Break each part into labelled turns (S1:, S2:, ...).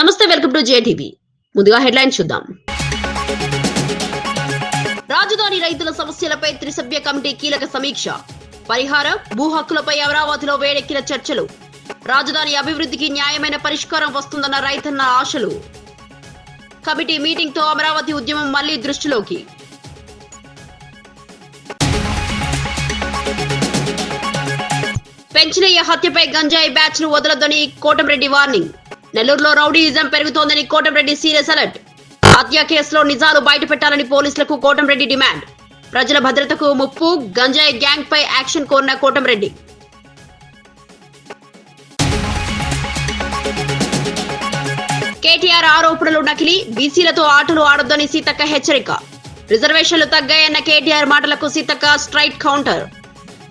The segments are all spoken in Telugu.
S1: నమస్తే, వెల్కమ్ టు జేటీవీ. ముందుగా హెడ్లైన్స్ చూద్దాం. రాజధాని రైతుల సమస్యలపై త్రిసభ్య కమిటీ కీలక సమీక్ష. పరిహారం, భూ హక్కులపై అమరావతిలో వేడెక్కిన చర్చలు. రాజధాని అభివృద్ధికి న్యాయమైన పరిష్కారం వస్తుందన్న రైతన్న ఆశలు. కమిటీ మీటింగ్ తో అమరావతి ఉద్యమం మళ్లీ దృష్టిలోకి. పెంచినయ్య హత్యపై గంజాయి బ్యాచ్ ను వదలొద్దని కోటంరెడ్డి వార్నింగ్. నెల్లూరులో రౌడీయిజం పెరుగుతోందని కోటంరెడ్డి సీరియస్ అలర్ట్. హత్య కేసులో నిజాలు బయటపెట్టాలని పోలీసులకు కోటంరెడ్డి డిమాండ్. ప్రజల భద్రతకు ముప్పు, గంజాయి గ్యాంగ్ పై యాక్షన్ కోరిన కోటంరెడ్డి. కేటీఆర్ ఆరోపణలు నకిలీ, బీసీలతో ఆటలు ఆడొద్దని సీతక్క హెచ్చరిక. రిజర్వేషన్లు తగ్గాయన్న కేటీఆర్ మాటలకు Seethakka straight counter.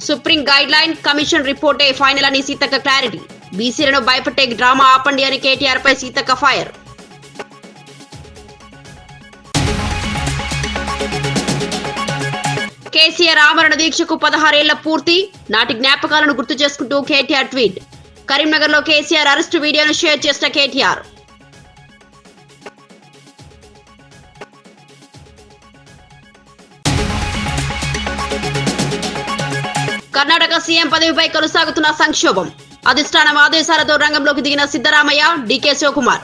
S1: Supreme guideline commission రిపోర్టే ఫైనల్ అని సీతక్క క్లారిటీ. బీసీలను భయపెట్టే డ్రామా ఆపండి అని కేటీఆర్ పై సీతక్క ఫైర్. కేసీఆర్ ఆమరణ దీక్షకు 16 ఏళ్ల పూర్తి, నాటి జ్ఞాపకాలను గుర్తు చేసుకుంటూ కేటీఆర్ ట్వీట్. కరీంనగర్ లో కేసీఆర్ అరెస్టు వీడియోను షేర్ చేసిన కేటీఆర్. కర్ణాటక సీఎం పదవిపై కొనసాగుతున్న సంక్షోభం. అధిష్టానం ఆదేశాలతో రంగంలోకి దిగిన సిద్దరామయ్య, డీకే శివకుమార్.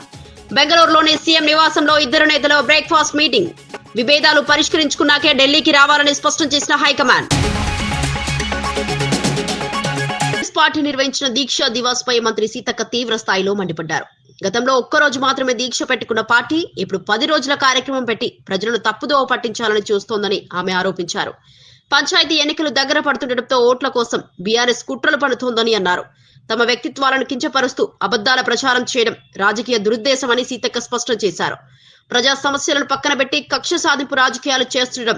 S1: బెంగళూరులోని సీఎం నివాసంలో ఇద్దరు నేతల బ్రేక్ఫాస్ట్ మీటింగ్. విభేదాలు పరిష్కరించుకున్నాకే ఢిల్లీకి రావాలని స్పష్టం చేసిన హైకమాండ్. పార్టీ నిర్వహించిన దీక్ష దివాస్ పై మంత్రి సీతక్క తీవ్ర స్థాయిలో మండిపడ్డారు. గతంలో ఒక్కరోజు మాత్రమే దీక్ష పెట్టుకున్న పార్టీ ఇప్పుడు 10 రోజుల కార్యక్రమం పెట్టి ప్రజలను తప్పుదోవ పట్టించాలని చూస్తోందని ఆమె ఆరోపించారు. పంచాయతీ ఎన్నికలు దగ్గర పడుతుండటంతో ఓట్ల కోసం బీఆర్ఎస్ కుట్రలు పడుతోందని అన్నారు. తమ వ్యక్తిత్వాలను కించపరుస్తూ అబద్దాల ప్రచారం చేయడం రాజకీయ దురుద్దేశమని సీతక్క స్పష్టం చేశారు. ప్రజా సమస్యలను పక్కన పెట్టి కక్ష సాధింపు రాజకీయాలు చేస్తుండడం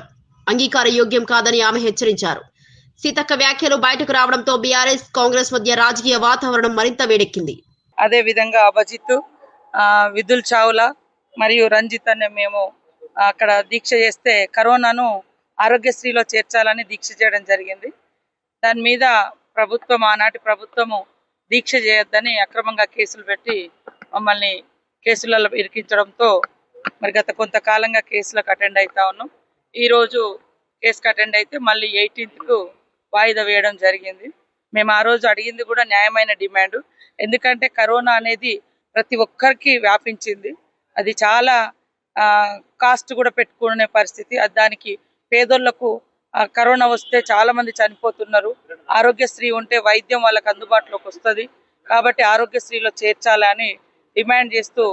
S1: అంగీకార యోగ్యం కాదని ఆమె హెచ్చరించారు. సీతక్క వ్యాఖ్యలు బయటకు రావడంతో బీఆర్ఎస్ కాంగ్రెస్ మధ్య రాజకీయ వాతావరణం మరింత వేడెక్కింది.
S2: అదే విధంగా అభిజిత్, విదుల్ చావ్లా మరియు రంజిత్ అనే మేము అక్కడ దీక్ష చేస్తే కరోనాను ఆరోగ్యశ్రీలో చేర్చాలని దీక్ష చేయడం జరిగింది. దాని మీద ప్రభుత్వం, ఆనాటి ప్రభుత్వము దీక్ష చేయొద్దని అక్రమంగా కేసులు పెట్టి మమ్మల్ని కేసులలో ఇరికించడంతో మరి గత కొంతకాలంగా కేసులకు అటెండ్ అవుతా ఉన్నాం. ఈరోజు కేసుకు అటెండ్ అయితే మళ్ళీ 18కు వాయిదా వేయడం జరిగింది. మేము ఆ రోజు అడిగింది కూడా న్యాయమైన డిమాండ్. ఎందుకంటే కరోనా అనేది ప్రతి ఒక్కరికి వ్యాపించింది. అది చాలా కాస్ట్ కూడా పెట్టుకునే పరిస్థితి. దానికి పేదోళ్లకు కరోనా వస్తే చాలా మంది చనిపోతున్నారు. ఆరోగ్యశ్రీ ఉంటే వైద్యం వాళ్ళకి అందుబాటులోకి వస్తుంది. కాబట్టి ఆరోగ్యశ్రీలో చేర్చాలని డిమాండ్ చేస్తూ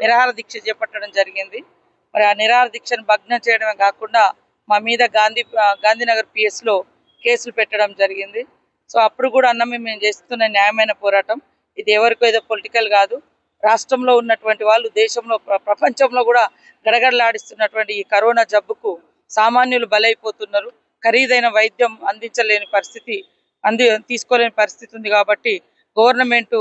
S2: నిరాహార దీక్ష చేపట్టడం జరిగింది. మరి ఆ నిరాహార దీక్షను భగ్నం చేయడమే కాకుండా మా మీద గాంధీనగర్ పిఎస్లో కేసులు పెట్టడం జరిగింది. సో అప్పుడు కూడా అన్నమే మేము చేస్తున్న న్యాయమైన పోరాటం. ఇది ఎవరికో ఏదో పొలిటికల్ కాదు. రాష్ట్రంలో ఉన్నటువంటి వాళ్ళు, దేశంలో, ప్రపంచంలో కూడా గడగడలాడిస్తున్నటువంటి ఈ కరోనా జబ్బుకు సామాన్యులు బలైపోతున్నారు. ఖరీదైన వైద్యం అందించలేని పరిస్థితి, తీసుకోలేని పరిస్థితి ఉంది. కాబట్టి గవర్నమెంట్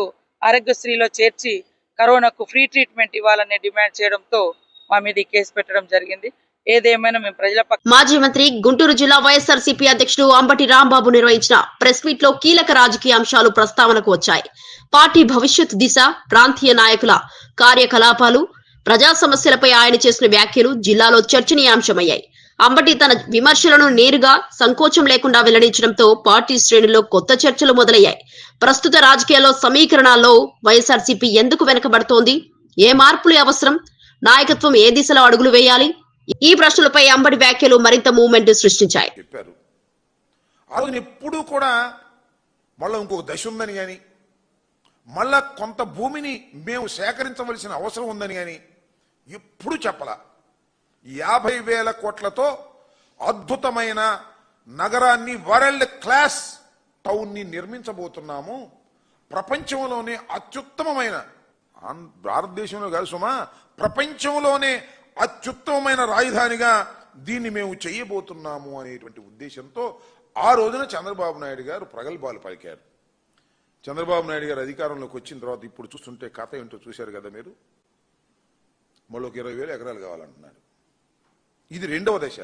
S2: ఆరోగ్యశ్రీలో చేర్చి కరోనాకు ఫ్రీ ట్రీట్మెంట్ ఇవ్వాలనే డిమాండ్ చేయడంతో మా మీద ఈ కేసు పెట్టడం జరిగింది. ఏదేమైనా మేము ప్రజల
S1: మాజీ మంత్రి, గుంటూరు జిల్లా వైఎస్ఆర్సీపీ అధ్యక్షుడు అంబటి రాంబాబు నిర్వహించిన ప్రెస్ మీట్ లో కీలక రాజకీయ అంశాలు ప్రస్తావనకు వచ్చాయి. పార్టీ భవిష్యత్ దిశ, ప్రాంతీయ నాయకుల కార్యకలాపాలు, ప్రజా సమస్యలపై ఆయన చేసిన వ్యాఖ్యలు జిల్లాలో చర్చనీయాంశమయ్యాయి. అంబటి తన విమర్శలను నేరుగా, సంకోచం లేకుండా వెల్లడించడంతో పార్టీ శ్రేణుల్లో కొత్త చర్చలు మొదలయ్యాయి. ప్రస్తుత రాజకీయాల్లో సమీకరణాల్లో వైఎస్ఆర్సీపీ ఎందుకు వెనకబడుతోంది, ఏ మార్పులు అవసరం, నాయకత్వం ఏ దిశలో అడుగులు వేయాలి, ఈ ప్రశ్నలపై అంబటి వ్యాఖ్యలు మరింత మూవ్మెంట్ సృష్టించాయి.
S3: ఎప్పుడు కూడా మళ్ళీ ఇంకొక దశ ఉందని కానీ, మళ్ళా కొంత భూమిని మేము సేకరించవలసిన అవసరం ఉందని కానీ ఎప్పుడు చెప్పలా. 50,000 కోట్లతో అద్భుతమైన నగరాన్ని, వరల్డ్ క్లాస్ టౌన్ ని నిర్మించబోతున్నాము. ప్రపంచంలోనే అత్యుత్తమమైన, భారతదేశంలో కాదు సుమా, ప్రపంచంలోనే అత్యుత్తమమైన రాజధానిగా దీన్ని మేము చేయబోతున్నాము అనేటువంటి ఉద్దేశంతో ఆ రోజున చంద్రబాబు నాయుడు గారు ప్రగల్భాలు పలికారు. చంద్రబాబు నాయుడు గారు అధికారంలోకి వచ్చిన తర్వాత ఇప్పుడు చూస్తుంటే కథ ఏంటో చూశారు కదా మీరు. మళ్ళీ 20,000 ఎకరాలు కావాలంటున్నారు. ఇది 2వ దశ.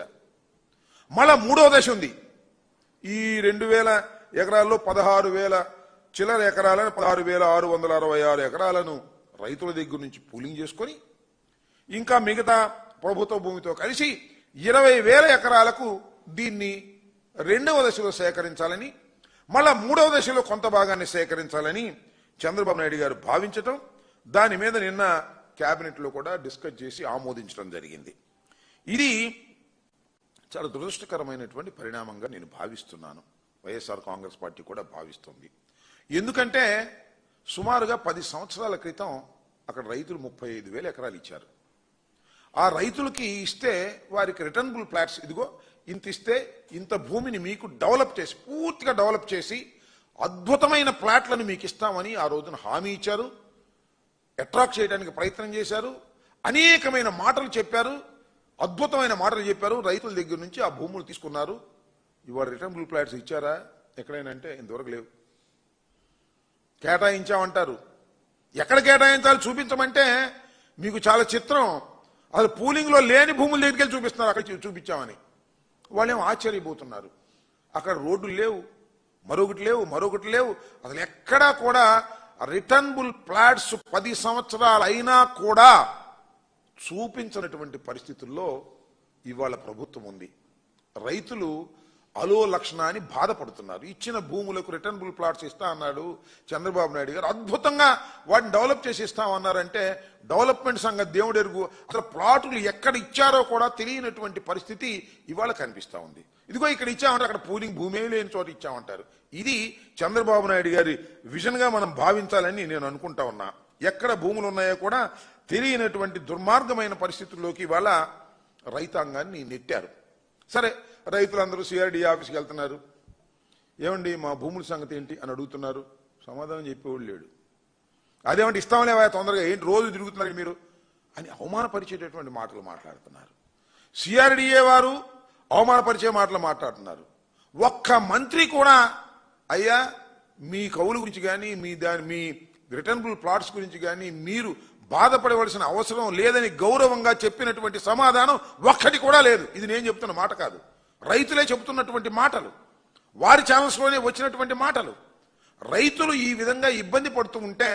S3: మళ్ళా 3వ దశ ఉంది. ఈ 2,000 ఎకరాల్లో 16,000 చిల్లర ఎకరాలను 16,666 ఎకరాలను రైతుల దగ్గర నుంచి పూలింగ్ చేసుకొని ఇంకా మిగతా ప్రభుత్వ భూమితో కలిసి 20,000 ఎకరాలకు దీన్ని 2వ దశలో సేకరించాలని, మళ్ళా 3వ దశలో కొంత భాగాన్ని సేకరించాలని చంద్రబాబు నాయుడు గారు భావించటం, దాని మీద నిన్న కేబినెట్లో కూడా డిస్కస్ చేసి ఆమోదించడం జరిగింది. ఇది చాలా దురదృష్టకరమైనటువంటి పరిణామంగా నేను భావిస్తున్నాను. వైఎస్ఆర్ కాంగ్రెస్ పార్టీ కూడా భావిస్తుంది. ఎందుకంటే సుమారుగా 10 సంవత్సరాల క్రితం అక్కడ రైతులు 35,000 ఎకరాలు ఇచ్చారు. ఆ రైతులకి ఇస్తే వారికి రిటర్నబుల్ ప్లాట్స్, ఇదిగో ఇంత ఇస్తే ఇంత భూమిని మీకు డెవలప్ చేసి, పూర్తిగా డెవలప్ చేసి అద్భుతమైన ప్లాట్లను మీకు ఇస్తామని ఆ రోజున హామీ ఇచ్చారు. అట్రాక్ట్ చేయడానికి ప్రయత్నం చేశారు. అనేకమైన మాటలు చెప్పారు, అద్భుతమైన మాటలు చెప్పారు. రైతుల దగ్గర నుంచి ఆ భూములు తీసుకున్నారు. ఇవాళ రిటర్నబుల్ ప్లాట్స్ ఇచ్చారా ఎక్కడైనా అంటే ఇంతవరకు లేవు. కేటాయించామంటారు. ఎక్కడ కేటాయించాలి చూపించమంటే మీకు చాలా చిత్రం. అసలు పూలింగ్లో లేని భూముల దగ్గరికి వెళ్ళి చూపిస్తున్నారు, అక్కడ చూపించామని. వాళ్ళేమో ఆశ్చర్యపోతున్నారు. అక్కడ రోడ్లు లేవు, మరొకటి లేవు. అసలు ఎక్కడా కూడా రిటర్నబుల్ ప్లాట్స్ 10 సంవత్సరాలు అయినా కూడా చూపించినటువంటి పరిస్థితుల్లో ఇవాళ ప్రభుత్వం ఉంది. రైతులు అలో లక్షణాన్ని బాధపడుతున్నారు. ఇచ్చిన భూములకు రిటర్నబుల్ ప్లాట్స్ ఇస్తా అన్నాడు చంద్రబాబు నాయుడు గారు. అద్భుతంగా వాటిని డెవలప్ చేసి ఇస్తామన్నారంటే డెవలప్మెంట్ సంగతి దేవుడు ఎరుగు. అసలు ప్లాటులు ఎక్కడ ఇచ్చారో కూడా తెలియనటువంటి పరిస్థితి ఇవాళ కనిపిస్తా ఉంది. ఇదిగో ఇక్కడ ఇచ్చామంటే అక్కడ పూలింగ్ భూమే లేని చోట ఇచ్చామంటారు. ఇది చంద్రబాబు నాయుడు గారి విజన్ గా మనం భావించాలని నేను అనుకుంటా ఉన్నా. ఎక్కడ భూములు ఉన్నాయో కూడా తెలియనటువంటి దుర్మార్గమైన పరిస్థితుల్లోకి ఇవాళ రైతాంగాన్ని నెట్టారు. సరే, రైతులందరూ సిఆర్డీ ఆఫీస్కి వెళ్తున్నారు. ఏమండి మా భూముల సంగతి ఏంటి అని అడుగుతున్నారు. సమాధానం చెప్పేవాళ్ళు లేడు. అదేమంటే ఇస్తామలేవా తొందరగా, ఏంటి రోజు తిరుగుతున్నారు మీరు అని అవమానపరిచేటటువంటి మాటలు మాట్లాడుతున్నారు. సిఆర్డీఏ వారు అవమానపరిచే మాటలు మాట్లాడుతున్నారు. ఒక్క మంత్రి కూడా అయ్యా మీ కౌలు గురించి కానీ మీ రిటర్నబుల్ ప్లాట్స్ గురించి కానీ మీరు బాధపడవలసిన అవసరం లేదని గౌరవంగా చెప్పినటువంటి సమాధానం ఒక్కటి కూడా లేదు. ఇది నేను చెప్తున్న మాట కాదు, రైతులే చెబుతున్నటువంటి మాటలు, వారి ఛానల్స్లోనే వచ్చినటువంటి మాటలు. రైతులు ఈ విధంగా ఇబ్బంది పడుతూ ఉంటే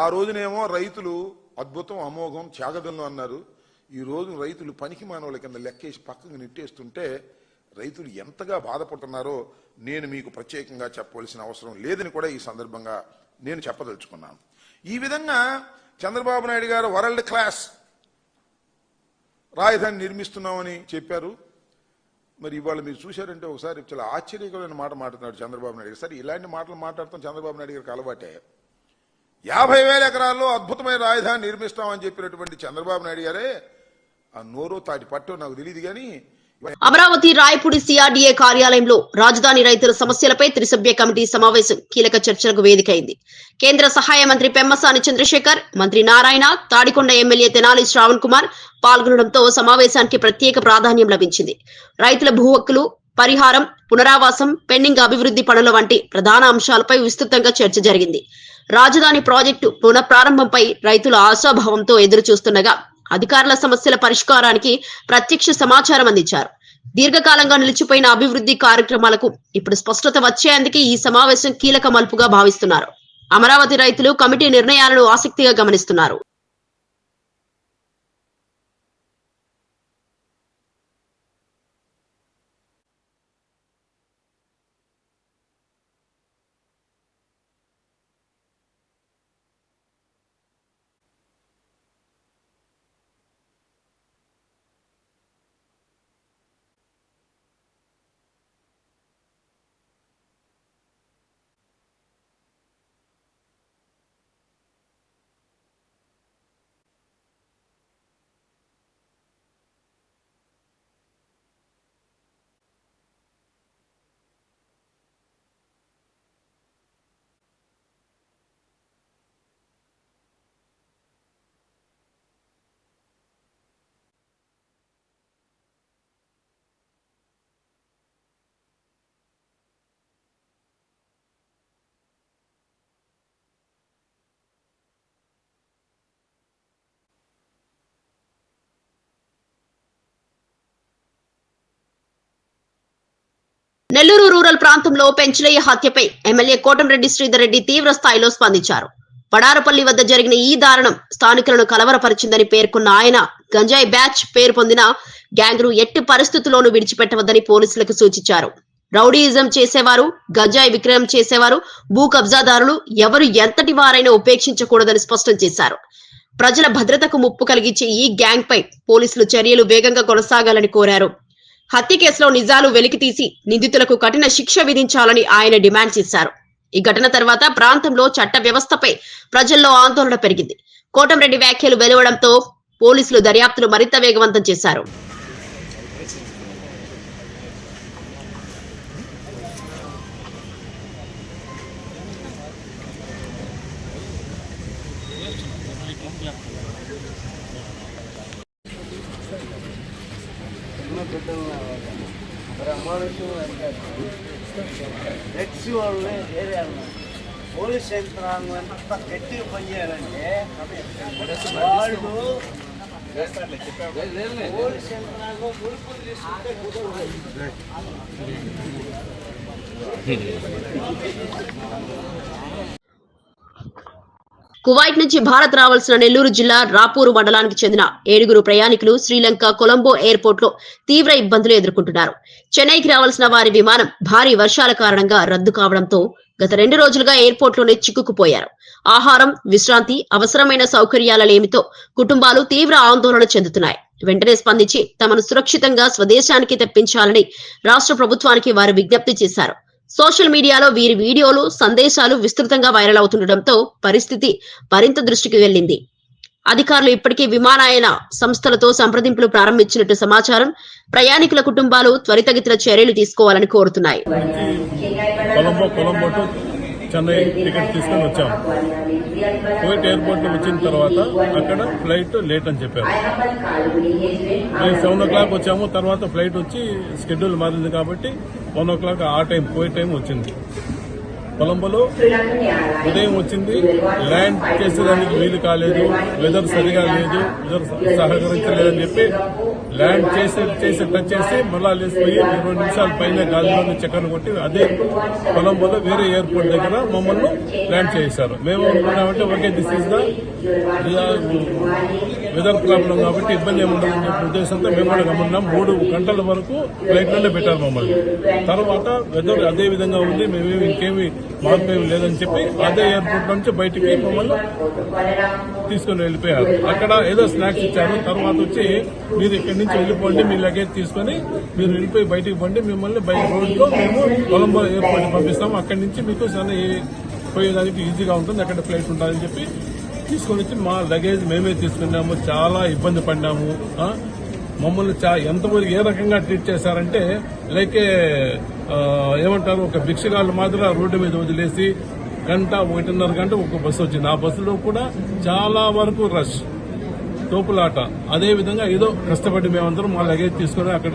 S3: ఆ రోజునేమో రైతులు అద్భుతం, అమోఘం, త్యాగదనం అన్నారు. ఈ రోజు రైతులు పనికి మానవుల కింద లెక్కేసి పక్కకు నెట్టేస్తుంటే రైతులు ఎంతగా బాధపడుతున్నారో నేను మీకు ప్రత్యేకంగా చెప్పవలసిన అవసరం లేదని కూడా ఈ సందర్భంగా నేను చెప్పదలుచుకున్నాను. ఈ విధంగా చంద్రబాబు నాయుడు గారు వరల్డ్ క్లాస్ రాజధాని నిర్మిస్తున్నామని చెప్పారు. మరి ఇవాళ మీరు చూశారంటే ఒకసారి చాలా ఆశ్చర్యకరమైన మాట మాట్లాడుతున్నాడు చంద్రబాబు నాయుడు గారు. సరే, ఇలాంటి మాటలు మాట్లాడతాం చంద్రబాబు నాయుడు గారికి అలవాటే. 50,000 ఎకరాల్లో అద్భుతమైన రాజధాని నిర్మిస్తామని చెప్పినటువంటి చంద్రబాబు నాయుడు గారే ఆ నోరో తాటి పట్టో నాకు తెలియదు కానీ
S1: అమరావతి రాయపూడి సిఆర్డీఏ కార్యాలయంలో రాజధాని రైతుల సమస్యలపై త్రిసభ్య కమిటీ సమావేశం కీలక చర్చలకు వేదికైంది. కేంద్ర సహాయ మంత్రి పెమ్మసాని చంద్రశేఖర్, మంత్రి నారాయణ, తాడికొండ ఎమ్మెల్యే తెనాలి శ్రావణ్ కుమార్ పాల్గొనడంతో సమావేశానికి ప్రత్యేక ప్రాధాన్యం లభించింది. రైతుల భూ హక్కులు, పరిహారం, పునరావాసం, పెండింగ్ అభివృద్ధి పనుల వంటి ప్రధాన అంశాలపై విస్తృతంగా చర్చ జరిగింది. రాజధాని ప్రాజెక్టు పునఃప్రారంభంపై రైతులు ఆశాభావంతో ఎదురు చూస్తుండగా అధికారుల సమస్యల పరిష్కారానికి ప్రత్యక్ష సమాచారం అందించారు. దీర్ఘకాలంగా నిలిచిపోయిన అభివృద్ధి కార్యక్రమాలకు ఇప్పుడు స్పష్టత వచ్చేందుకు ఈ సమావేశం కీలక మలుపుగా భావిస్తున్నారు. అమరావతి రైతులు కమిటీ నిర్ణయాలను ఆసక్తిగా గమనిస్తున్నారు. నెల్లూరు రూరల్ ప్రాంతంలో పెంచలయ్య హత్యపై ఎమ్మెల్యే కోటంరెడ్డి శ్రీధర్ రెడ్డి తీవ్ర స్థాయిలో స్పందించారు. పడారపల్లి వద్ద జరిగిన ఈ దారుణం స్థానికులను కలవరపరిచిందని పేర్కొన్న ఆయన గంజాయి బ్యాచ్ పేరు పొందిన గ్యాంగ్ ను ఎట్టి పరిస్థితుల్లోనూ విడిచిపెట్టవద్దని పోలీసులకు సూచించారు. రౌడీయిజం చేసేవారు, గంజాయి విక్రయం చేసేవారు, భూ కబ్జాదారులు ఎవరు ఎంతటి వారైనా ఉపేక్షించకూడదని స్పష్టం చేశారు. ప్రజల భద్రతకు ముప్పు కలిగించే ఈ గ్యాంగ్ పై పోలీసులు చర్యలు వేగంగా కొనసాగాలని కోరారు. హత్య కేసులో నిజాలు వెలికితీసి నిందితులకు కఠిన శిక్ష విధించాలని ఆయన డిమాండ్ చేశారు. ఈ ఘటన తర్వాత ప్రాంతంలో చట్ట వ్యవస్థపై ప్రజల్లో ఆందోళన పెరిగింది. కోటంరెడ్డి వ్యాఖ్యలు వెలువడంతో పోలీసులు దర్యాప్తును మరింత వేగవంతం చేశారు.
S4: పోలీస్ యంత్రాంగం ఎంత గట్టిగా పనిచేయాలంటే వాళ్ళు పోలీస్ యంత్రాంగం ముడుపులు తీసుకుంటే
S1: కువైట్ నుంచి భారత్ రావాల్సిన నెల్లూరు జిల్లా రాపూరు మండలానికి చెందిన 7 ప్రయాణికులు శ్రీలంక కొలంబో ఎయిర్పోర్ట్ లో తీవ్ర ఇబ్బందులు ఎదుర్కొంటున్నారు. చెన్నైకి రావాల్సిన వారి విమానం భారీ వర్షాల కారణంగా రద్దు కావడంతో గత 2 రోజులుగా ఎయిర్పోర్ట్ లోనే చిక్కుకుపోయారు. ఆహారం, విశ్రాంతి, అవసరమైన సౌకర్యాల లేమితో కుటుంబాలు తీవ్ర ఆందోళన చెందుతున్నాయి. వెంటనే స్పందించి తమను సురక్షితంగా స్వదేశానికి తెప్పించాలని రాష్ట్ర ప్రభుత్వానికి వారు విజ్ఞప్తి చేశారు. సోషల్ మీడియాలో వీరి వీడియోలు, సందేశాలు విస్తృతంగా వైరల్ అవుతుండటంతో పరిస్థితి మరింత దృష్టికి వెళ్లింది. అధికారులు ఇప్పటికే విమానయాన సంస్థలతో సంప్రదింపులు ప్రారంభించినట్టు సమాచారం. ప్రయాణికుల కుటుంబాలు త్వరితగతిన చర్యలు తీసుకోవాలని కోరుతున్నాయి.
S5: కొలంబో టు చెన్నై టికెట్ తీసుకొని వచ్చాము. కువైట్ ఎయిర్పోర్ట్ లో వచ్చిన తర్వాత అక్కడ ఫ్లైట్ లేట్ అని చెప్పారు. మేము 7 o'clock వచ్చాము. తర్వాత ఫ్లైట్ వచ్చి షెడ్యూల్ మారింది కాబట్టి 1 o'clock ఆ టైం కువైట్ టైం వచ్చింది. కొలంబోలో ఉదయం వచ్చింది. ల్యాండ్ చేసేదానికి వీలు కాలేదు, వెదర్ సరిగా లేదు, వెదర్ సహకరించలేదని చెప్పి ల్యాండ్ చేసి టచ్ చేసి మళ్ళా లేసిపోయి 20 నిమిషాల పైన గాలిలోని చక్కర్లు కొట్టి అదే కొలంబోలో వేరే ఎయిర్పోర్ట్ దగ్గర మమ్మల్ని ల్యాండ్ చేశారు. మేము అనుకున్నామంటే okay, this is the weather problem కాబట్టి ఇబ్బంది ఏముండదని చెప్పే ఉద్దేశంతో మేము కూడా గమనిన్నాం. 3 గంటల వరకు ఫ్లైట్ లోనే పెట్టారు మమ్మల్ని. తర్వాత వెదర్ అదే విధంగా ఉంది, మేమేమి ఇంకేమి మార్పు లేదని చెప్పి అదే ఎయిర్పోర్ట్ నుంచి బయటికి మమ్మల్ని తీసుకుని వెళ్ళిపోయారు. అక్కడ ఏదో స్నాక్స్ ఇచ్చారు. తర్వాత వచ్చి మీరు ఇక్కడి నుంచి వెళ్ళిపోండి, మీ లగేజ్ తీసుకుని మీరు వెళ్ళిపోయి బయటికి పోండి, మిమ్మల్ని బై రోడ్ లో మేము కొలంబో ఎయిర్పోర్ట్ పంపిస్తాము, అక్కడి నుంచి మీకు పోయేదానికి ఈజీగా ఉంటుంది, అక్కడ ఫ్లైట్ ఉంటుందని చెప్పి తీసుకొని వచ్చి మా లగేజ్ మేమే తీసుకున్నాము. చాలా ఇబ్బంది పడినాము. మమ్మల్ని ఎంతమంది ఏ రకంగా ట్రీట్ చేశారంటే లైక్ ఏమంటారు, ఒక భిక్షగాళ్ళు మాత్రం రోడ్డు మీద వదిలేసి 1.5 గంట ఒక బస్సు వచ్చింది. ఆ బస్సులో కూడా చాలా వరకు రష్, తోపులాట. అదే విధంగా ఏదో కష్టపడి మేమందరం మా లగేజ్ తీసుకుని అక్కడ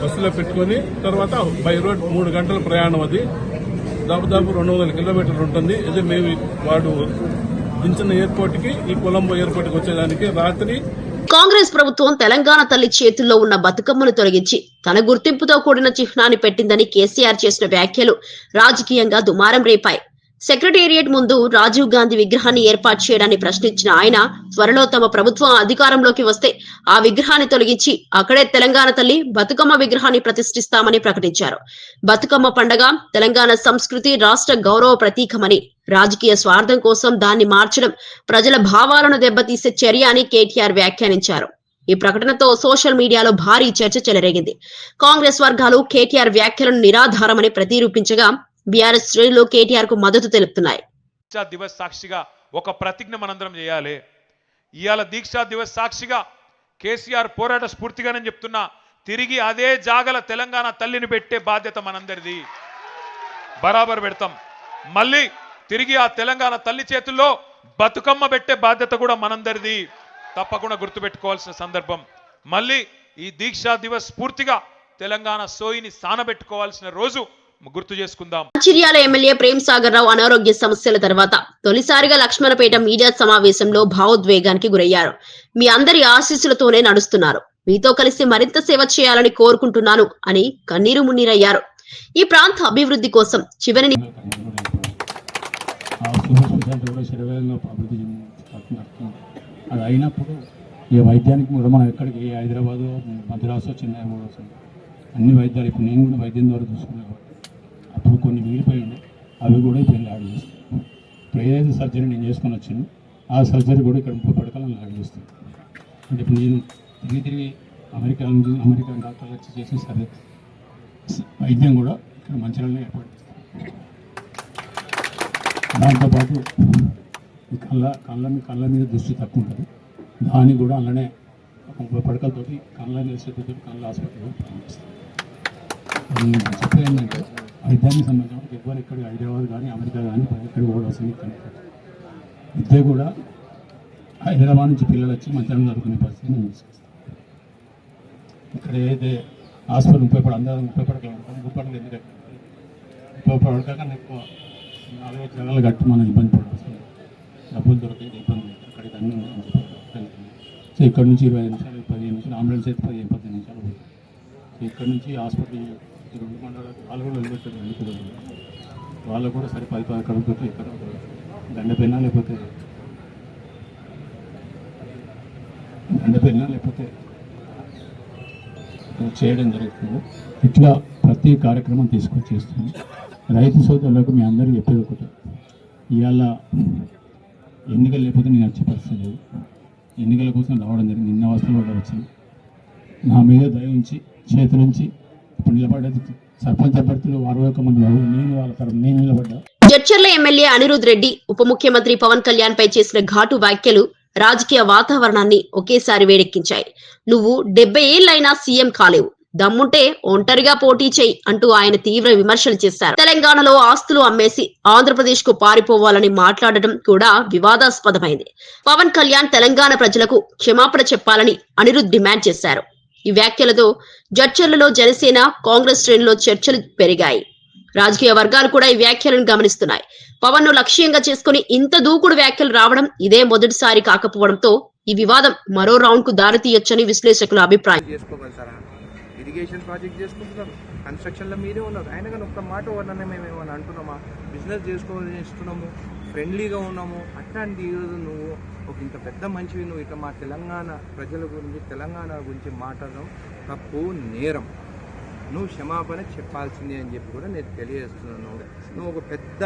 S5: బస్సులో పెట్టుకుని తర్వాత బై రోడ్ 3 గంటల ప్రయాణం. అది దాదాపు 200 కిలోమీటర్లు ఉంటుంది. ఇది మేము వాడు దించిన ఎయిర్పోర్ట్ కి ఈ కొలంబో ఎయిర్పోర్ట్ కి వచ్చేదానికి రాత్రి.
S1: కాంగ్రెస్ ప్రభుత్వం తెలంగాణ తల్లి చేతుల్లో ఉన్న బతుకమ్మను తొలగించి తన గుర్తింపుతో కూడిన చిహ్నాన్ని పెట్టిందని కేసీఆర్ చేసిన వ్యాఖ్యలు రాజకీయంగా దుమారం రేపాయి. సెక్రటేరియట్ ముందు రాజీవ్ గాంధీ విగ్రహాన్ని ఏర్పాటు చేయడాన్ని ప్రశ్నించిన ఆయన త్వరలో తమ ప్రభుత్వం అధికారంలోకి వస్తే ఆ విగ్రహాన్ని తొలగించి అక్కడే తెలంగాణ తల్లి బతుకమ్మ విగ్రహాన్ని ప్రతిష్ఠిస్తామని ప్రకటించారు. బతుకమ్మ పండగ తెలంగాణ సంస్కృతి, రాష్ట్ర గౌరవ ప్రతీకమని, రాజకీయ స్వార్థం కోసం దాన్ని మార్చడం ప్రజల భావాలను దెబ్బతీసే చర్య అని కేటీఆర్ వ్యాఖ్యానించారు. ఈ ప్రకటనతో సోషల్ మీడియాలో భారీ చర్చ చెలరేగింది. కాంగ్రెస్ వర్గాలు కేటీఆర్ వ్యాఖ్యలను నిరాధారమని ప్రతిరూపించగా బీఆర్ఎస్ శ్రేణులు కేటీఆర్ కు మద్దతు తెలుపుతున్నాయి.
S6: దీక్షా దివస్ సాక్షిగా ఒక ప్రతిజ్ఞ మనందరం చేయాలి. ఇవాళ దీక్షా దివస్ సాక్షిగా కేసీఆర్ పోరాట స్ఫూర్తిగానే చెప్తున్నా, తిరిగి అదే జాగల తెలంగాణ తల్లిని పెట్టే బాధ్యత మనందరిది. బరాబర్ పెడతాం. మళ్ళీ తిరిగి ఆ తెలంగాణ తల్లి చేతుల్లో బతుకమ్మ పెట్టే బాధ్యత కూడా మనందరిది. తప్పకుండా గుర్తుపెట్టుకోవాల్సిన సందర్భం. మళ్ళీ ఈ దీక్షా దివస్ స్ఫూర్తిగా తెలంగాణ సోయిని సానబెట్టుకోవాల్సిన రోజు గుర్తు చేసుకుందాం.
S1: మంచిర్యాల ఎమ్మెల్యే ప్రేమ్ సాగర్ రావు అనారోగ్య సమస్యల తర్వాత తొలిసారిగా లక్ష్మణపేట మీడియా సమావేశంలో భావోద్వేగానికి గురయ్యారు. మీ అందరి ఆశీస్సులతోనే నడుస్తున్నారు, మీతో కలిసి మరింత సేవ చేయాలని కోరుకుంటున్నాను అని కన్నీరు మున్నీరయ్యారు. ఈ ప్రాంత అభివృద్ధి కోసం చివరి
S7: రిజల్ట్ కూడా శరవేగంగా అభివృద్ధి చెందుతుంది. అది అయినప్పుడు ఈ వైద్యానికి కూడా మనం ఎక్కడికి హైదరాబాదు, మద్రాసు, చెన్నై పోవాల్సింది అన్ని వైద్యాలు. ఇప్పుడు నేను కూడా వైద్యం ద్వారా చూసుకున్నాను కాబట్టి అప్పుడు కొన్ని మిగిలిపోయి ఉన్నాయి, అవి కూడా ఇప్పుడు యాడ్ చేస్తాను. ఇప్పుడు ఏదైతే సర్జరీ నేను చేసుకొని వచ్చాను ఆ సర్జరీ కూడా ఇక్కడ 30 పడకలను యాడ్ చేస్తాను. అంటే ఇప్పుడు నేను తిరిగి అమెరికా డాక్టర్లు వచ్చి చేసిన సర్జరీ వైద్యం కూడా ఇక్కడ మంచిర్యాలలో ఏర్పాటు చేస్తాను. దాంతోపాటు ఈ కళ్ళ మీద దృష్టి తక్కువ ఉంటుంది, దానికి కూడా అలానే 30 పడకలతోటి కళ్ళ నిలసతోటి కళ్ళ హాస్పిటల్ కూడా ప్రారంభిస్తాం. చెప్పేది ఏంటంటే వైద్యానికి సంబంధించిన ఎక్కువ ఇక్కడ హైదరాబాద్ కానీ అమెరికా కానీ ఎక్కడ పోవాల్సింది విద్య కూడా హైదరాబాద్ నుంచి పిల్లలు వచ్చి మంచిగా చదువుకునే పరిస్థితి నేను తీసుకొస్తాను. ఇక్కడ ఏదైతే హాస్పిటల్ 30 పడకలు అందరూ 30 పడకలు ఉంటుంది, 30 పడకలు ఎందుకు 30 పడక కన్నా ఎక్కువ 4 జనాలు కట్టి మనం ఇబ్బంది పడాల్సింది, డబ్బులు దొరికేది ఇబ్బంది అక్కడికి అన్నీ సో ఇక్కడ నుంచి 25 నిమిషాలు 15 నిమిషాలు అంబులెన్స్ అయితే 15 నిమిషాలు పోతుంది. సో ఇక్కడ నుంచి హాస్పిటల్ 2 మండలాలు వాళ్ళు కూడా వెళ్ళిపెట్టారు, వెళ్ళిపోయారు. వాళ్ళకు కూడా సరే 10 కడుపుతో ఇక్కడ దండపెన్నా లేకపోతే చేయడం జరుగుతుంది. ఇట్లా ప్రతి కార్యక్రమం తీసుకొచ్చి చేస్తుంది. రైతు సోదరులకు మీ అందరూ చెప్పేది ఒకటి, ఇవాళ ఎన్నికలు లేకపోతే నేను వచ్చే పరిస్థితి లేదు. ఎన్నికల కోసం రావడం జరిగింది, నిన్న వస్తువులు కూడా వచ్చింది. నా మీద దయ ఉంచి చేతులుంచి ఇప్పుడు నిలబడ్డది సర్పంచ్ అభ్యర్థులు 61 మంది బాబు, నేను వాళ్ళ తరఫున నేను నిలబడ్డా.
S1: జడ్చర్ల ఎమ్మెల్యే అనిరుద్ రెడ్డి ఉప ముఖ్యమంత్రి పవన్ కళ్యాణ్ పై చేసిన ఘాటు వ్యాఖ్యలు రాజకీయ వాతావరణాన్ని ఒకేసారి వేడెక్కించాయి. నువ్వు 70 ఏళ్లైనా సీఎం కాలేవు, దమ్ముంటే ఒంటరిగా పోటీ చేయి అంటూ ఆయన తీవ్ర విమర్శలు చేశారు. తెలంగాణలో ఆస్తులు అమ్మేసి ఆంధ్రప్రదేశ్ కు పారిపోవాలని మాట్లాడడం కూడా వివాదాస్పదమైంది. పవన్ కళ్యాణ్ తెలంగాణ ప్రజలకు క్షమాపణ చెప్పాలని అనిరుద్ డిమాండ్ చేశారు. ఈ వ్యాఖ్యలతో జడ్చర్లలో జనసేన కాంగ్రెస్ శ్రేణుల్లో చర్చలు పెరిగాయి. రాజకీయ వర్గాలు కూడా ఈ వ్యాఖ్యలను గమనిస్తున్నాయి. పవన్ ను లక్ష్యంగా చేసుకుని ఇంత దూకుడు వ్యాఖ్యలు రావడం ఇదే మొదటిసారి కాకపోవడంతో ఈ వివాదం మరో రౌండ్ కు దారితీయొచ్చని విశ్లేషకుల అభిప్రాయం.
S8: ఇరిగేషన్ ప్రాజెక్ట్ చేసుకుంటున్నారు, కన్స్ట్రక్షన్లో మీరే ఉన్నారు. ఆయన కానీ ఒక్క మాట వల్లనే మేము ఏమైనా అంటున్నామా? బిజినెస్ చేసుకోవాలని ఇస్తున్నాము, ఫ్రెండ్లీగా ఉన్నాము. అట్లాంటి ఈరోజు నువ్వు ఒక ఇంత పెద్ద మనిషివి, నువ్వు ఇట్లా మా తెలంగాణ ప్రజల గురించి తెలంగాణ గురించి మాట్లాడడం తప్పు, నేరం. నువ్వు క్షమాపణ చెప్పాల్సిందే అని చెప్పి కూడా నేను తెలియజేస్తున్నాను. నువ్వు ఒక పెద్ద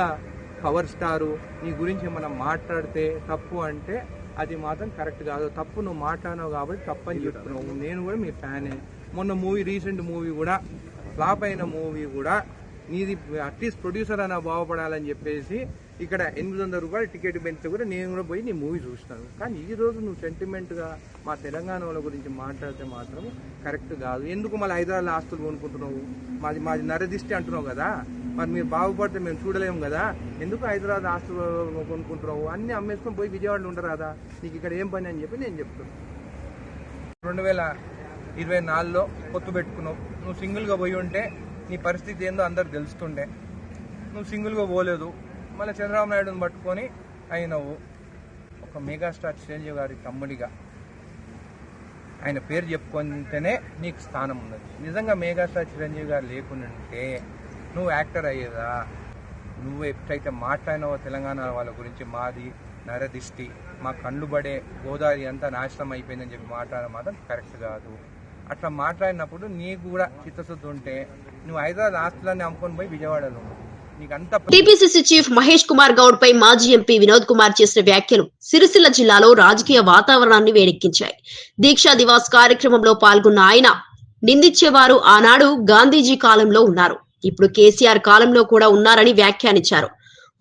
S8: పవర్ స్టారు, నీ గురించి ఏమైనా మాట్లాడితే తప్పు అంటే అది మాత్రం కరెక్ట్ కాదు. తప్పు నువ్వు మాట్లాడినావు కాబట్టి తప్పు అని చెప్తున్నావు. నేను కూడా మీ ఫ్యానే. మొన్న రీసెంట్ మూవీ కూడా ఫ్లాప్ అయిన మూవీ కూడా నీది అట్లీస్ట్ ప్రొడ్యూసర్ అయినా బాగుపడాలని చెప్పేసి ఇక్కడ 800 రూపాయలు టికెట్ పెంచితే కూడా నేను కూడా పోయి నీ మూవీ చూస్తాను. కానీ ఈ రోజు నువ్వు సెంటిమెంట్గా మా తెలంగాణ వాళ్ళ గురించి మాట్లాడితే మాత్రం కరెక్ట్ కాదు. ఎందుకు మళ్ళీ హైదరాబాద్ ఆస్తులు కొనుక్కుంటున్నావు? మాది నరదిష్టి అంటున్నావు కదా, మరి మీరు బాగుపడితే మేము చూడలేము కదా, ఎందుకు హైదరాబాద్ ఆస్తులు కొనుక్కుంటున్నావు? అన్నీ అమ్మేసుకొని పోయి విజయవాడలో ఉండరాదా? నీకు ఇక్కడ ఏం పని అని చెప్పి నేను చెప్తున్నాను. 2024లో పొత్తు పెట్టుకున్నావు. నువ్వు సింగిల్గా పోయి ఉంటే నీ పరిస్థితి ఏందో అందరు తెలుస్తుండే. నువ్వు సింగిల్గా పోలేదు, మళ్ళీ చంద్రబాబు నాయుడుని పట్టుకొని అయినవు. ఒక మెగాస్టార్ చిరంజీవి గారి తమ్ముడిగా ఆయన పేరు చెప్పుకుంటేనే నీకు స్థానం ఉన్నది. నిజంగా మెగాస్టార్ చిరంజీవి గారు లేకుంటే నువ్వు యాక్టర్ అయ్యేదా? నువ్వు ఎప్పుడైతే మాట్లాడినావో తెలంగాణ వాళ్ళ గురించి మాది నరదిష్టి, మా కళ్ళు పడే గోదావరి అంతా నాశనం అయిపోయిందని చెప్పి మాట్లాడడం మాత్రం కరెక్ట్ కాదు. అట్లా మాట్లాడినప్పుడు నీకు కూడా చిత్తశుద్ధి ఉంటే నువ్వు హైదరాబాద్ ఆస్తులన్నీ అమ్ముకొని పోయి విజయవాడలో
S1: టీపీసీసీ చీఫ్ మహేష్ కుమార్ గౌడ్ పై మాజీ ఎంపీ వినోద్ కుమార్ చేసిన వ్యాఖ్యలు సిరిసిల్ల జిల్లాలో రాజకీయ వాతావరణాన్ని వేడెక్కించాయి. దీక్షా దివాస్ కార్యక్రమంలో పాల్గొన్న ఆయన నిందించేవారు ఆనాడు గాంధీజీ కాలంలో ఉన్నారు, ఇప్పుడు కేసీఆర్ కాలంలో కూడా ఉన్నారని వ్యాఖ్యానించారు.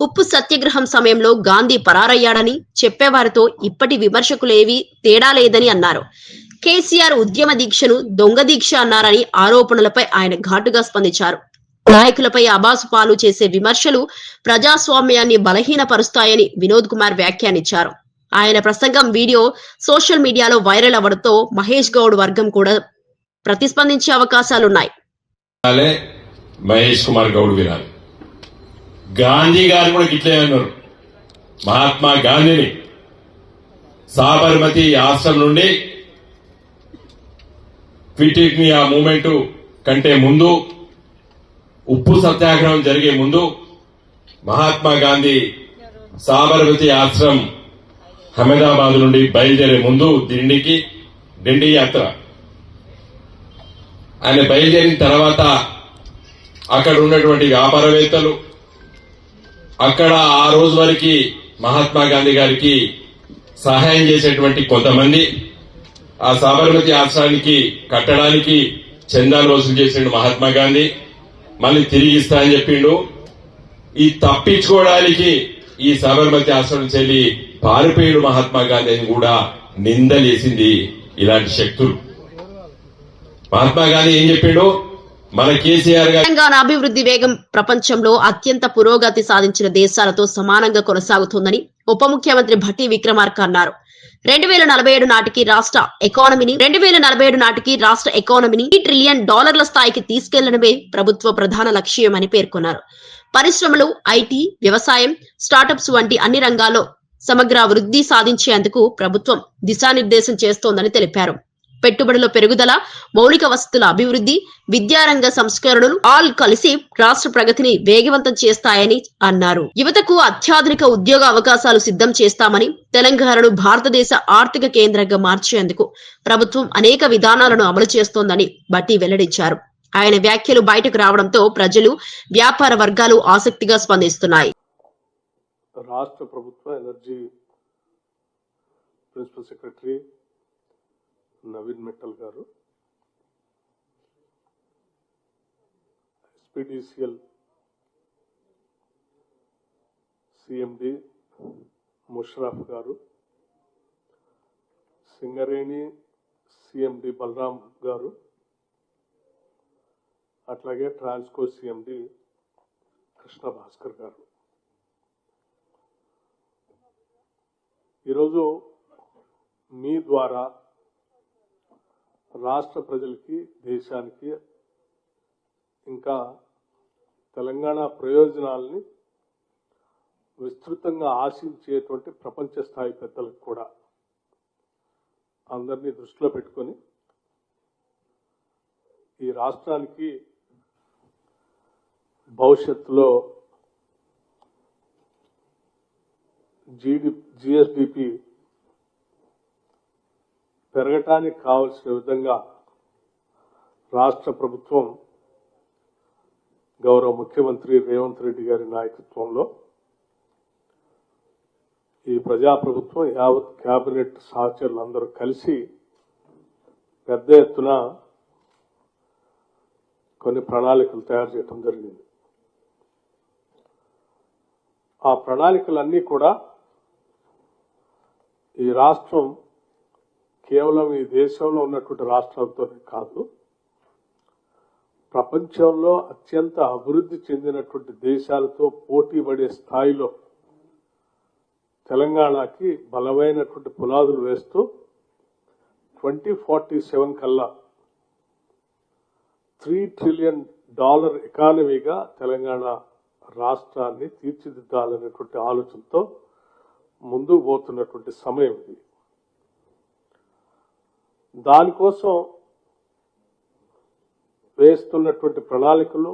S1: ఉప్పు సత్యాగ్రహం సమయంలో గాంధీ పరారయ్యాడని చెప్పేవారితో ఇప్పటి విమర్శకులేవీ తేడా లేదని అన్నారు. కేసీఆర్ ఉద్యమ దీక్షను దొంగ దీక్ష అన్నారని ఆరోపణలపై ఆయన ఘాటుగా స్పందించారు. నాయకులపై అబాసు పాలు చేసే విమర్శలు ప్రజాస్వామ్యాన్ని బలహీనపరుస్తాయని వినోద్ కుమార్ వ్యాఖ్యానించారు. ఆయన ప్రసంగం వీడియో సోషల్ మీడియాలో వైరల్ అవ్వడంతో మహేష్ గౌడ్ వర్గం కూడా ప్రతిస్పందించే అవకాశాలున్నాయి.
S9: మహేష్ కుమార్ గౌడ్ వినాలి. గాంధీ గారు కూడా గిట్లే అన్నారు. మహాత్మా గాంధీని సాబర్మతి ఆశ్రమం నుండి క్విట్ ఇండియా మూవ్మెంట్ కంటే ముందు, ఉప్పు సత్యాగ్రహం జరిగే ముందు మహాత్మా గాంధీ సాబర్మతి ఆశ్రమం అహ్మదాబాద్ నుండి బయలుదేరే ముందు డిండి యాత్ర ఆయన బయలుదేరిన తర్వాత అక్కడ ఉన్నటువంటి వ్యాపారవేత్తలు అక్కడ ఆ రోజు వరకు మహాత్మా గాంధీ గారికి సహాయం చేసేటువంటి కొంతమంది ఆ సాబర్మతి ఆశ్రమానికి కట్టడానికి చందాలు వసూలు చేసిండు మహాత్మా గాంధీ. మళ్ళీ తిరిగి ఇస్తా అని చెప్పిండు. ఈ తప్పించుకోవడానికి ఈ సాబర్మతి ఆశ్రమం చెల్లి పారిపోయాడు మహాత్మా గాంధీ అని కూడా నిందలేసింది ఇలాంటి శక్తులు. మహాత్మా గాంధీ ఏం చెప్పిండు? మన కేసీఆర్ గారు
S1: తెలంగాణ అభివృద్ధి వేగం ప్రపంచంలో అత్యంత పురోగతి సాధించిన దేశాలతో సమానంగా కొనసాగుతోందని ఉప ముఖ్యమంత్రి భట్టి విక్రమార్క అన్నారు. 2047 నాటికి రాష్ట్ర ఎకానమీని $1 ట్రిలియన్ స్థాయికి తీసుకెళ్లడమే ప్రభుత్వ ప్రధాన లక్ష్యమని పేర్కొన్నారు. పరిశ్రమలు, ఐటీ, వ్యవసాయం, స్టార్టప్స్ వంటి అన్ని రంగాల్లో సమగ్ర వృద్ధి సాధించేందుకు ప్రభుత్వం దిశానిర్దేశం చేస్తోందని తెలిపారు. పెట్టుబడుల పెరుగుదల, మౌలిక వసతుల అభివృద్ధి, విద్యారంగ సంస్కరణలు ఆల్ కలిసి రాష్ట్ర ప్రగతిని వేగవంతం చేస్తాయని అన్నారు. యువతకు అత్యాధునిక ఉద్యోగ అవకాశాలు సిద్ధం చేస్తామని, తెలంగాణను భారతదేశ ఆర్థిక కేంద్రంగా మార్చేందుకు ప్రభుత్వం అనేక విధానాలను అమలు చేస్తోందని భట్టి వెల్లడించారు. ఆయన వ్యాఖ్యలు బయటకు రావడంతో ప్రజలు, వ్యాపార వర్గాలు ఆసక్తిగా స్పందిస్తున్నాయి.
S5: రాష్ట్ర ప్రభుత్వ energy principal secretary Naveen Mittal గారు, ఎస్పీడీసీఎల్ సిఎండి ముషరఫ్ గారు, సింగరేణి సిఎండి బలరాం గారు, అట్లాగే ట్రాన్స్కో సిఎండి కృష్ణ భాస్కర్ గారు. ఈరోజు మీ ద్వారా రాష్ట్ర ప్రజలకి, దేశానికి, ఇంకా తెలంగాణ ప్రయోజనాలని విస్తృతంగా ఆశించేటువంటి ప్రపంచ స్థాయి పెద్దలకు కూడా అందరినీ దృష్టిలో పెట్టుకొని ఈ రాష్ట్రానికి భవిష్యత్తులో జిఎస్డిపి పెరగటానికి కావలసిన విధంగా రాష్ట్ర ప్రభుత్వం గౌరవ ముఖ్యమంత్రి రేవంత్ రెడ్డి గారి నాయకత్వంలో ఈ ప్రజాప్రభుత్వం యావత్ కేబినెట్ సహచరులందరూ కలిసి పెద్ద ఎత్తున కొన్ని ప్రణాళికలు తయారు చేయడం జరిగింది. ఆ ప్రణాళికలన్నీ కూడా ఈ రాష్ట్రం కేవలం ఈ దేశంలో ఉన్నటువంటి రాష్ట్రాలతోనే కాదు, ప్రపంచంలో అత్యంత అభివృద్ధి చెందినటువంటి దేశాలతో పోటీ పడే స్థాయిలో తెలంగాణకి బలమైనటువంటి పునాదులు వేస్తూ 2047 కల్లా $3 ట్రిలియన్ ఎకానమీగా తెలంగాణ రాష్ట్రాన్ని తీర్చిదిద్దాలనేటువంటి ఆలోచనతో ముందుకు పోతున్నటువంటి సమయం ఇది. దానికోసం వేస్తున్నటువంటి ప్రణాళికలు,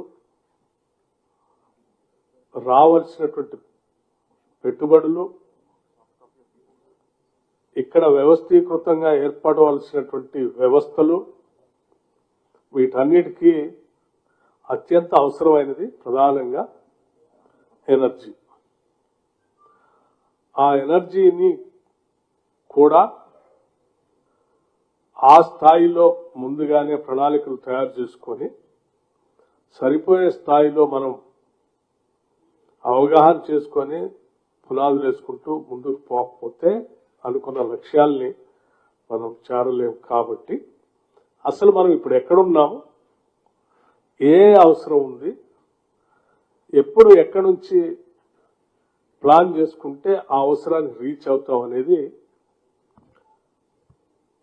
S5: రావాల్సినటువంటి పెట్టుబడులు, ఇక్కడ వ్యవస్థీకృతంగా ఏర్పడవలసినటువంటి వ్యవస్థలు, వీటన్నిటికీ అత్యంత అవసరమైనది ప్రధానంగా ఎనర్జీ. ఆ ఎనర్జీని కూడా ఆ స్థాయిలో ముందుగానే ప్రణాళికలు తయారు చేసుకొని సరిపోయే స్థాయిలో మనం అవగాహన చేసుకొని పునాదులు వేసుకుంటూ ముందుకు పోకపోతే అనుకున్న లక్ష్యాల్ని మనం చేరలేము. కాబట్టి అసలు మనం ఇప్పుడు ఎక్కడున్నాము, ఏ అవసరం ఉంది, ఎప్పుడు ఎక్కడి నుంచి ప్లాన్ చేసుకుంటే ఆ అవసరానికి రీచ్ అవుతాం అనేది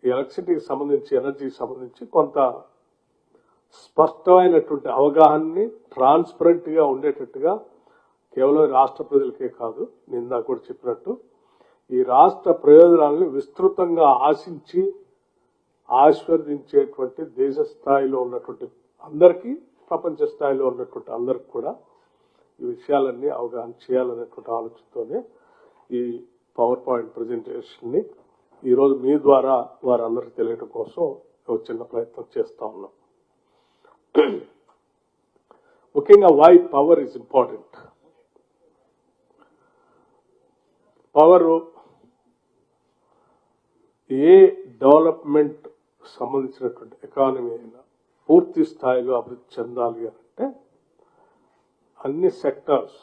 S5: ఎలక్ట్రిసిటీకి సంబంధించి, ఎనర్జీకి సంబంధించి కొంత స్పష్టమైనటువంటి అవగాహనని ట్రాన్స్పరెంట్ గా ఉండేటట్టుగా కేవలం రాష్ట్ర ప్రజలకే కాదు, నిందా కూడా చెప్పినట్టు ఈ రాష్ట్ర ప్రయోజనాలను విస్తృతంగా ఆశించి ఆశీర్వదించేటువంటి దేశ స్థాయిలో ఉన్నటువంటి అందరికీ, ప్రపంచ స్థాయిలో ఉన్నటువంటి అందరికి కూడా ఈ విషయాలన్నీ అవగాహన చేయాలనేటువంటి ఆలోచనతోనే
S10: ఈ పవర్ పాయింట్ ప్రజెంటేషన్ని ఈరోజు మీ ద్వారా వారందరికీ తెలియడం కోసం ఒక చిన్న ప్రయత్నం చేస్తూ ఉన్నాం. ముఖ్యంగా why power is important. Power ఏ డెవలప్మెంట్ సంబంధించినటువంటి ఎకానమీ అయినా పూర్తి స్థాయిలో అభివృద్ధి చెందాలి అంటే అన్ని సెక్టార్స్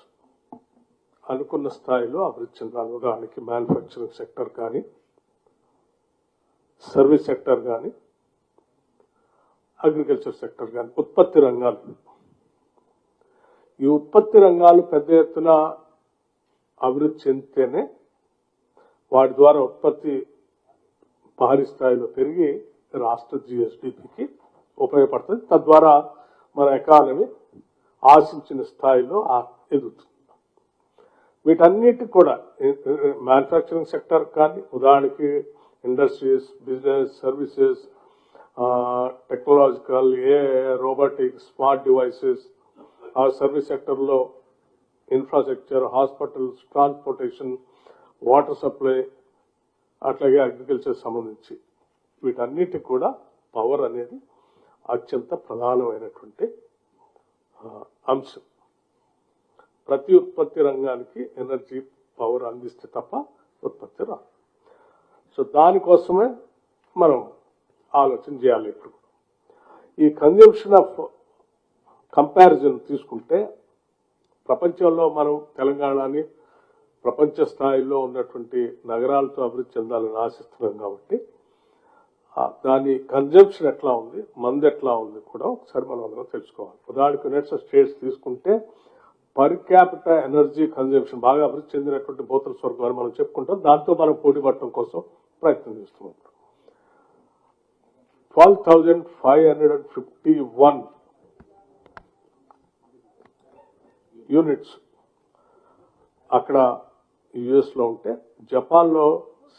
S10: అనుకున్న స్థాయిలో అభివృద్ధి చెందాలి. ఉదాహరణకి మ్యానుఫ్యాక్చరింగ్ సెక్టర్ కానీ, సర్వీస్ సెక్టర్ కానీ, అగ్రికల్చర్ సెక్టర్ కానీ, ఉత్పత్తి రంగాలు. ఈ ఉత్పత్తి రంగాలు పెద్ద ఎత్తున అభివృద్ధి చెందితేనే వాటి ద్వారా ఉత్పత్తి భారీ స్థాయిలో పెరిగి రాష్ట్ర జిఎస్డిపికి ఉపయోగపడుతుంది. తద్వారా మన ఎకానమీ ఆశించిన స్థాయిలో ఎదుగుతుంది. వీటన్నిటి కూడా మ్యానుఫ్యాక్చరింగ్ సెక్టర్ కానీ, ఉదాహరణకి industries, business, services, technological, robotics, smart devices, ఆ సర్వీస్ సెక్టర్లో infrastructure, hospitals, transportation, water supply, అట్లాగే అగ్రికల్చర్ సంబంధించి వీటన్నిటి కూడా పవర్ అనేది అత్యంత ప్రధానమైనటువంటి అంశం. ప్రతి ఉత్పత్తి రంగానికి ఎనర్జీ పవర్ అందిస్తే తప్ప ఉత్పత్తి రాదు. సో దానికోసమే మనం ఆలోచన చేయాలి. ఇప్పుడు ఈ కన్జంప్షన్ ఆఫ్ కంపారిజన్ తీసుకుంటే ప్రపంచంలో మనం తెలంగాణని ప్రపంచ స్థాయిలో ఉన్నటువంటి నగరాలతో అభివృద్ధి చెందాలని ఆశిస్తున్నాం. కాబట్టి దాని కన్జంప్షన్ ఎట్లా ఉంది, మంది ఎట్లా ఉంది కూడా ఒకసారి మనం అందరం తెలుసుకోవాలి. ఉదాహరణకు యునైటెడ్ స్టేట్స్ తీసుకుంటే పర్ క్యాపిటల్ ఎనర్జీ కన్జంప్షన్ బాగా అభివృద్ధి చెందినటువంటి భూతల స్వర్గం అని మనం చెప్పుకుంటాం. దాంతో మనం పోటీ పడటం కోసం ప్రయత్నం చేస్తున్నాం. 12,551 యూనిట్స్ అక్కడ యుఎస్ లో ఉంటే, జపాన్లో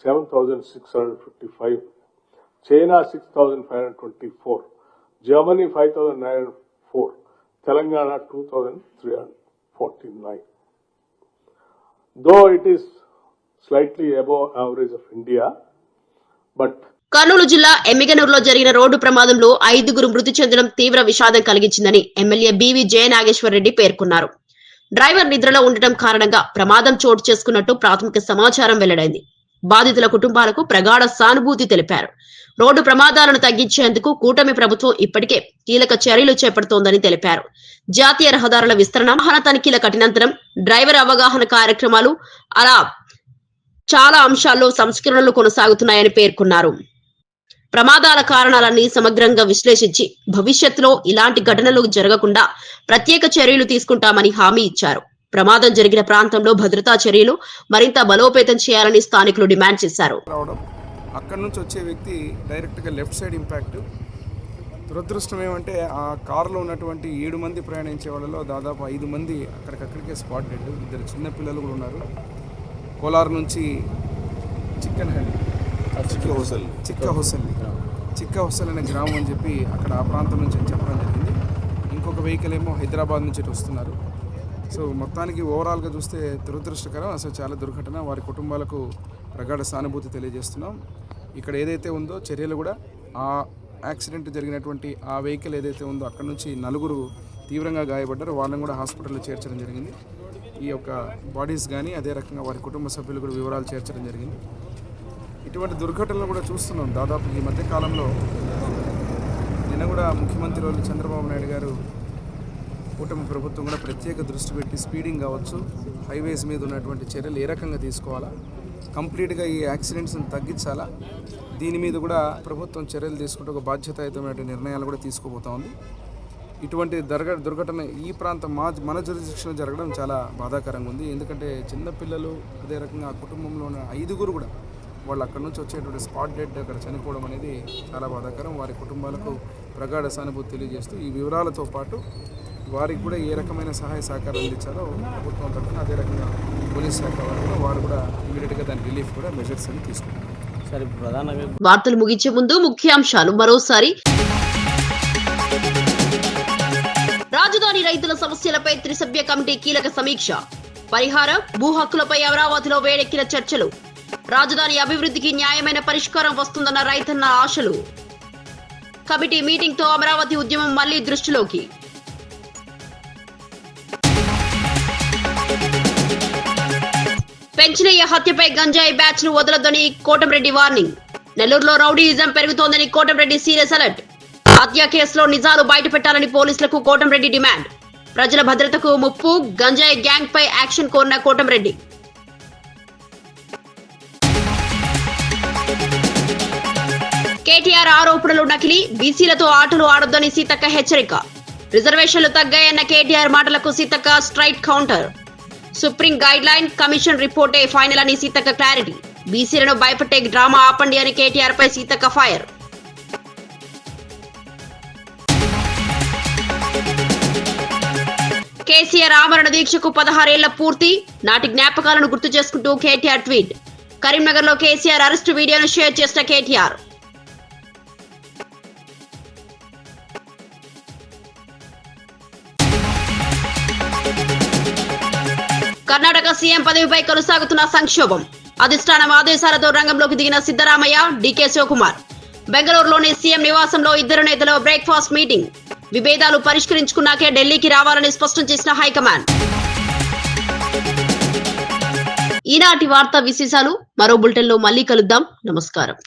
S10: 7,655, China 6,524, Germany 5,904, Telangana 2,349. Though it is slightly above average of India, but
S1: Kurnool జిల్లా ఎమ్మిగనూరులో జరిగిన రోడ్డు ప్రమాదంలో 5 మృతి చెందడం తీవ్ర విషాదం కలిగించిందని ఎమ్మెల్యే బివి జయనాగేశ్వర్ రెడ్డి పేర్కొన్నారు. డ్రైవర్ నిద్రలో ఉండటం కారణంగా ప్రమాదం చోటు చేసుకున్నట్టు ప్రాథమిక సమాచారం వెల్లడైంది. బాధితుల కుటుంబాలకు ప్రగాఢ సానుభూతి తెలిపారు. రోడ్డు ప్రమాదాలను తగ్గించేందుకు కూటమి ప్రభుత్వం ఇప్పటికే కీలక చర్యలు చేపడుతోందని తెలిపారు. జాతీయ రహదారుల విస్తరణ, వాహన తనిఖీల కఠినంతరం, డ్రైవర్ అవగాహన కార్యక్రమాలు, అలా చాలా అంశాల్లో సంస్కరణలు కొనసాగుతున్నాయని పేర్కొన్నారు. ప్రమాదాల కారణాలన్నీ సమగ్రంగా విశ్లేషించి భవిష్యత్తులో ఇలాంటి ఘటనలు జరగకుండా ప్రత్యేక చర్యలు తీసుకుంటామని హామీ ఇచ్చారు. ప్రమాదం జరిగిన ప్రాంతంలో భద్రతా చర్యలు మరింత బలోపేతం చేయాలని స్థానికులు డిమాండ్ చేశారు.
S8: అక్కడి నుంచి వచ్చే వ్యక్తి డైరెక్ట్గా లెఫ్ట్ సైడ్ ఇంపాక్ట్. దురదృష్టం ఏమంటే ఆ కారులో ఉన్నటువంటి 7 మంది ప్రయాణించే వాళ్ళలో దాదాపు 5 మంది అక్కడికక్కడికే స్పాట్ డెడ్. 2 చిన్న పిల్లలు కూడా ఉన్నారు. కోలార్ నుంచి చిక్క హొసల్ అనే గ్రామం అని చెప్పి అక్కడ ఆ ప్రాంతం నుంచి చెప్పడం జరిగింది. ఇంకొక వెహికల్ ఏమో హైదరాబాద్ నుంచి వస్తున్నారు. సో మొత్తానికి ఓవరాల్గా చూస్తే దురదృష్టకరం, అసలు చాలా దుర్ఘటన. వారి కుటుంబాలకు ప్రగాఢ సానుభూతి తెలియజేస్తున్నాం. ఇక్కడ ఏదైతే ఉందో చర్యలు కూడా ఆ యాక్సిడెంట్ జరిగినటువంటి ఆ వెహికల్ ఏదైతే ఉందో అక్కడ నుంచి 4 తీవ్రంగా గాయపడ్డారు. వాళ్ళని కూడా హాస్పిటల్లో చేర్చడం జరిగింది. ఈ యొక్క బాడీస్ కానీ అదే రకంగా వారి కుటుంబ సభ్యులు కూడా వివరాలు చేర్చడం జరిగింది. ఇటువంటి దుర్ఘటనలు కూడా చూస్తున్నాం దాదాపు ఈ మధ్య కాలంలో. నిన్న కూడా ముఖ్యమంత్రి వాళ్ళు చంద్రబాబు నాయుడు గారు, కూటమి ప్రభుత్వం కూడా ప్రత్యేక దృష్టి పెట్టి స్పీడింగ్ కావచ్చు, హైవేస్ మీద ఉన్నటువంటి చర్యలు ఏ రకంగా తీసుకోవాలా, కంప్లీట్గా ఈ యాక్సిడెంట్స్ని తగ్గించాలా, దీని మీద కూడా ప్రభుత్వం చర్యలు తీసుకుంటూ ఒక బాధ్యతాయుతమైన నిర్ణయాలు కూడా తీసుకోబోతా ఉంది. ఇటువంటి దుర్ఘటన ఈ ప్రాంతం మన జ్యూరిడిక్షన్లో జరగడం చాలా బాధాకరంగా ఉంది. ఎందుకంటే చిన్నపిల్లలు అదే రకంగా ఆ కుటుంబంలో ఉన్న 5 కూడా వాళ్ళు అక్కడ నుంచి వచ్చేటువంటి స్పాట్ డెడ్ అక్కడ చనిపోవడం అనేది చాలా బాధాకరం. వారి కుటుంబాలకు ప్రగాఢ సానుభూతి తెలియజేస్తూ ఈ వివరాలతో పాటు వారికి కూడా ఏ రకమైన సహాయ సహకారాలు అందించాలో ప్రభుత్వం తరఫున అదే రకంగా పోలీస్ శాఖ వారు కూడా ఇమీడియట్గా దాని రిలీఫ్ కూడా మెజర్స్ అని తీసుకుంటారు. సరే, ప్రధానంగా
S1: వార్తలు ముగించే ముందు ముఖ్యాంశాలు మరోసారి. రాజధాని రైతుల సమస్యలపై త్రిసభ్య కమిటీ కీలక సమీక్ష. పరిహారం, భూ హక్కులపై అమరావతిలో వేడెక్కిన చర్చలు. రాజధాని అభివృద్ధికి న్యాయమైన పరిష్కారం వస్తుందన్న రైతన్న ఆశలు. కమిటీ మీటింగ్ తో అమరావతి ఉద్యమం మళ్లీ దృష్టిలోకి. పెంచినయ్య హత్యపై గంజాయి బ్యాచ్ ను వదలొద్దని కోటంరెడ్డి వార్నింగ్. నెల్లూరులో రౌడీయిజం పెరుగుతోందని కోటంరెడ్డి సీరియస్ అలర్ట్. హత్య కేసులో నిజాలు బయటపెట్టాలని పోలీసులకు కోటంరెడ్డి డిమాండ్. ప్రజల భద్రతకు ముప్పు, గంజాయి గ్యాంగ్ పై యాక్షన్ కోరిన కోటంరెడ్డి. కేటీఆర్ ఆరోపణలు నకిలీ, బీసీలతో ఆటలు ఆడొద్దని సీతక్క హెచ్చరిక. రిజర్వేషన్లు తగ్గాయన్న కేటీఆర్ మాటలకు Seethakka straight counter. Supreme guideline, commission రిపోర్టే ఫైనల్ అని సీతక్క క్లారిటీ. బీసీలను భయపెట్టే డ్రామా ఆపండి అని కేటీఆర్ పై సీతక్క ఫైర్. కేసీఆర్ ఆమరణ దీక్షకు 16 ఏళ్ల పూర్తి. నాటి జ్ఞాపకాలను గుర్తు చేసుకుంటూ కేటీఆర్ ట్వీట్. కరీంనగర్ లో కేసీఆర్ అరెస్టు వీడియోను షేర్ చేసిన కేటీఆర్. కర్ణాటక సీఎం పదవిపై కొనసాగుతున్న సంక్షోభం. అధిష్టానం ఆదేశాలతో రంగంలోకి దిగిన సిద్దరామయ్య, డీకే శివకుమార్. బెంగళూరులోని సీఎం నివాసంలో ఇద్దరు నేతల బ్రేక్ఫాస్ట్ మీటింగ్. విభేదాలు పరిష్కరించుకున్నాకే ఢిల్లీకి రావాలని స్పష్టం చేసిన హైకమాండ్. ఈనాటి వార్తా విశేషాలు మరో బులెటిన్ లో మళ్ళీ కలుద్దాం. నమస్కారం.